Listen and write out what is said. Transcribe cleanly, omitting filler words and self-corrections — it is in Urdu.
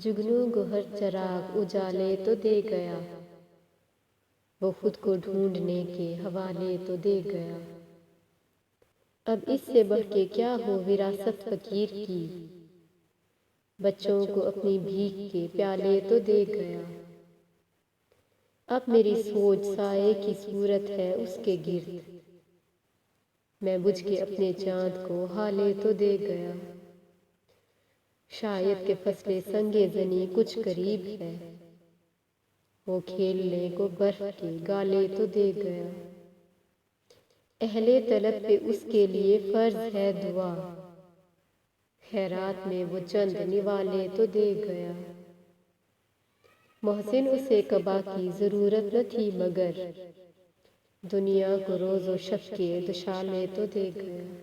جگنو گوہر چراغ اجالے تو دے گیا، وہ خود کو ڈھونڈنے کے حوالے تو دے گیا۔ اب اس سے بڑھ کے کیا ہو وراثت فقیر کی، بچوں کو اپنی بھیک کے پیالے تو دے گیا۔ اب میری سوچ سائے کی صورت ہے اس کے گرد، میں بجھ کے اپنے چاند کو ہالے تو دے گیا۔ شاید کہ فصل سنگ زنی کچھ قریب ہے، وہ کھیلنے کو برف کے گالے تو دے گیا۔ اہل طلب پہ اس کے لیے فرض ہے دعا، خیرات میں وہ چند نوالے تو دے گیا۔ محسن اسے قبا کی ضرورت نہ تھی مگر، دنیا کو روز و شب کے دوشالے تو دے گیا۔